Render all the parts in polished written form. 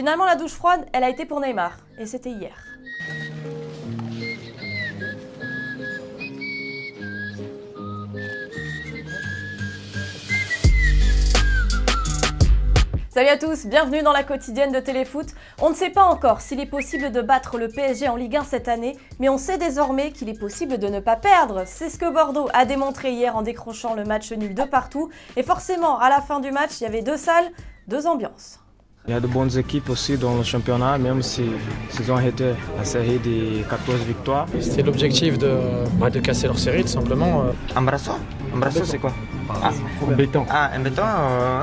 Finalement, la douche froide, elle a été pour Neymar, et c'était hier. Salut à tous, bienvenue dans la quotidienne de Téléfoot. On ne sait pas encore s'il est possible de battre le PSG en Ligue 1 cette année, mais on sait désormais qu'il est possible de ne pas perdre. C'est ce que Bordeaux a démontré hier en décrochant le match nul de partout. Et forcément, à la fin du match, il y avait deux salles, deux ambiances. Il y a de bonnes équipes aussi dans le championnat, même s'ils ont arrêté la série des 14 victoires. C'était l'objectif de casser leur série, tout simplement. Embrasso, c'est quoi? Embêtant.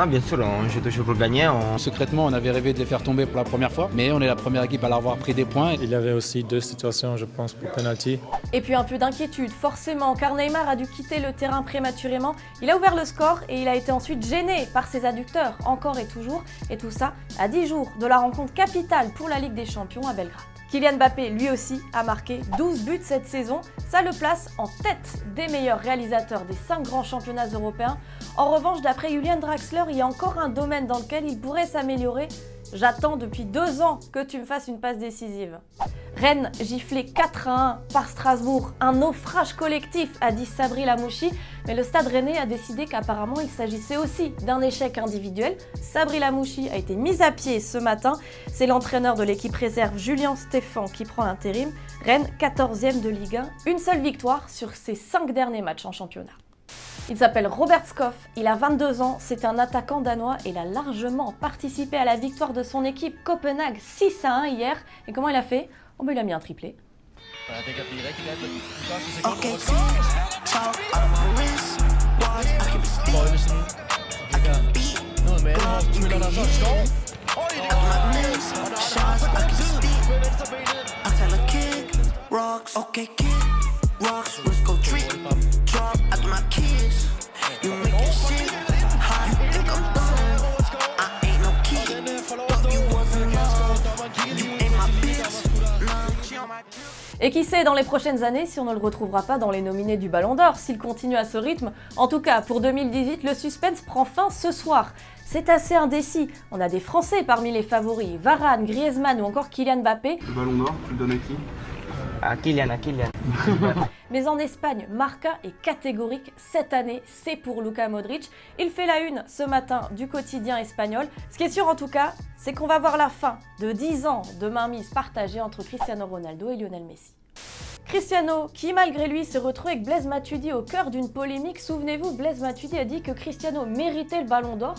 Bien sûr, on joue toujours pour gagner. Secrètement, on avait rêvé de les faire tomber pour la première fois, mais on est la première équipe à leur avoir pris des points. Il y avait aussi deux situations, je pense, pour penalty. Et puis un peu d'inquiétude, forcément, car Neymar a dû quitter le terrain prématurément. Il a ouvert le score et il a été ensuite gêné par ses adducteurs, encore et toujours. Et tout ça à 10 jours de la rencontre capitale pour la Ligue des Champions à Belgrade. Kylian Mbappé, lui aussi, a marqué 12 buts cette saison. Ça le place en tête des meilleurs réalisateurs des 5 grands championnats européens. En revanche, d'après Julian Draxler, il y a encore un domaine dans lequel il pourrait s'améliorer. J'attends depuis 2 ans que tu me fasses une passe décisive. Rennes giflé 4-1 par Strasbourg. Un naufrage collectif, a dit Sabri Lamouchi. Mais le Stade Rennais a décidé qu'apparemment il s'agissait aussi d'un échec individuel. Sabri Lamouchi a été mis à pied ce matin. C'est l'entraîneur de l'équipe réserve Julien Stéphan qui prend l'intérim. Rennes 14e de Ligue 1. Une seule victoire sur ses 5 derniers matchs en championnat. Il s'appelle Robert Skov, il a 22 ans, c'est un attaquant danois et il a largement participé à la victoire de son équipe Copenhague 6-1 hier. Et comment il a fait? Il a mis un triplé. Et qui sait dans les prochaines années si on ne le retrouvera pas dans les nominés du Ballon d'Or s'il continue à ce rythme. En tout cas, pour 2018, le suspense prend fin ce soir. C'est assez indécis. On a des Français parmi les favoris, Varane, Griezmann ou encore Kylian Mbappé. Le Ballon d'Or, tu le donnes à qui? À Kylian. Mais en Espagne, Marca est catégorique. Cette année, c'est pour Luka Modric. Il fait la une ce matin du quotidien espagnol. Ce qui est sûr en tout cas, c'est qu'on va voir la fin de 10 ans de mainmise partagée entre Cristiano Ronaldo et Lionel Messi. Cristiano, qui malgré lui se retrouve avec Blaise Matuidi au cœur d'une polémique. Souvenez-vous, Blaise Matuidi a dit que Cristiano méritait le Ballon d'Or.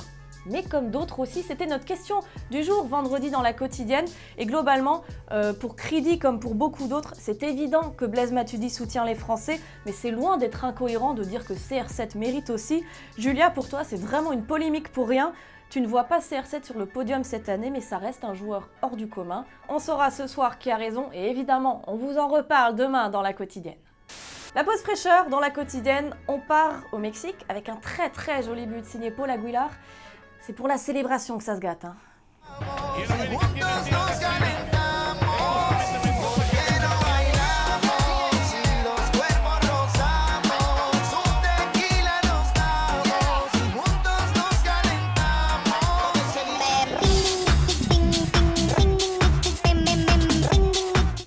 Mais comme d'autres aussi, c'était notre question du jour, vendredi dans la quotidienne. Et globalement, pour Cridi comme pour beaucoup d'autres, c'est évident que Blaise Matuidi soutient les Français, mais c'est loin d'être incohérent de dire que CR7 mérite aussi. Julia, pour toi, c'est vraiment une polémique pour rien. Tu ne vois pas CR7 sur le podium cette année, mais ça reste un joueur hors du commun. On saura ce soir qui a raison, et évidemment, on vous en reparle demain dans la quotidienne. La pause fraîcheur dans la quotidienne, on part au Mexique avec un très joli but signé Paul Aguilar. C'est pour la célébration que ça se gâte.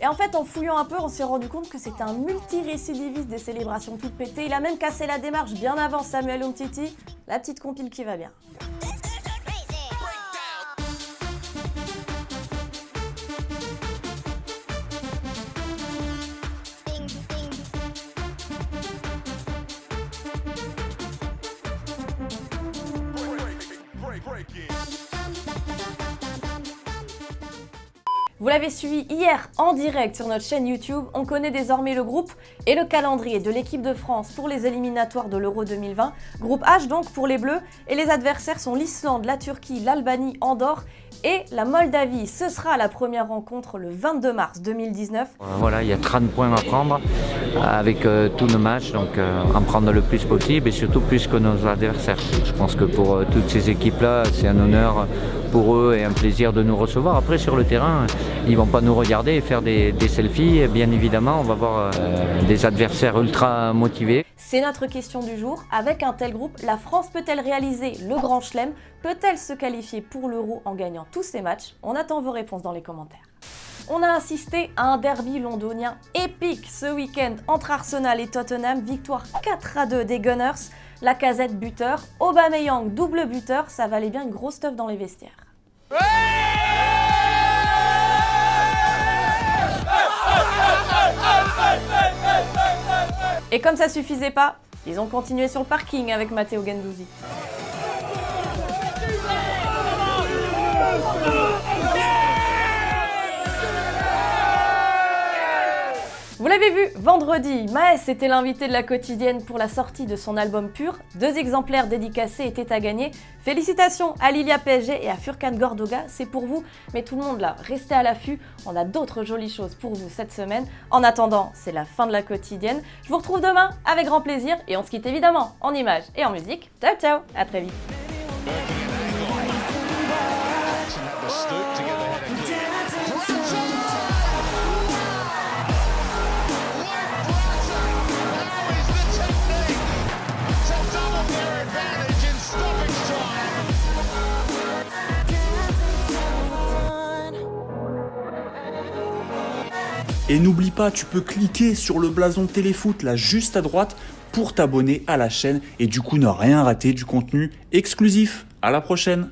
Et en fait, en fouillant un peu, on s'est rendu compte que c'était un multirécidiviste des célébrations toutes pétées. Il a même cassé la démarche bien avant Samuel Umtiti. La petite compile qui va bien. Vous l'avez suivi hier en direct sur notre chaîne YouTube, on connaît désormais le groupe et le calendrier de l'équipe de France pour les éliminatoires de l'Euro 2020. Groupe H donc pour les Bleus, et les adversaires sont l'Islande, la Turquie, l'Albanie, Andorre et la Moldavie. Ce sera la première rencontre le 22 mars 2019. Voilà, il y a 30 points à prendre avec tous nos matchs, donc en prendre le plus possible et surtout plus que nos adversaires. Je pense que pour toutes ces équipes-là, c'est un honneur pour eux et un plaisir de nous recevoir. Après, sur le terrain, ils vont pas nous regarder et faire des selfies. Et bien évidemment, on va voir des adversaires ultra motivés. C'est notre question du jour. Avec un tel groupe, la France peut-elle réaliser le Grand Chelem? Peut-elle se qualifier pour l'Euro en gagnant tous ses matchs? On attend vos réponses dans les commentaires. On a assisté à un derby londonien épique ce week-end entre Arsenal et Tottenham. Victoire 4-2 des Gunners. Lacazette buteur, Aubameyang double buteur. Ça valait bien une grosse teuf dans les vestiaires. Et comme ça suffisait pas, ils ont continué sur le parking avec Matteo Guendouzi. Vous l'avez vu, vendredi, Maes était l'invité de la quotidienne pour la sortie de son album Pur. 2 exemplaires dédicacés étaient à gagner. Félicitations à Lilia PSG et à Furkan Gordoga, c'est pour vous. Mais tout le monde là, restez à l'affût, on a d'autres jolies choses pour vous cette semaine. En attendant, c'est la fin de la quotidienne. Je vous retrouve demain avec grand plaisir et on se quitte évidemment en images et en musique. Ciao ciao, à très vite. Et n'oublie pas, tu peux cliquer sur le blason Téléfoot là juste à droite pour t'abonner à la chaîne et du coup ne rien rater du contenu exclusif. À la prochaine!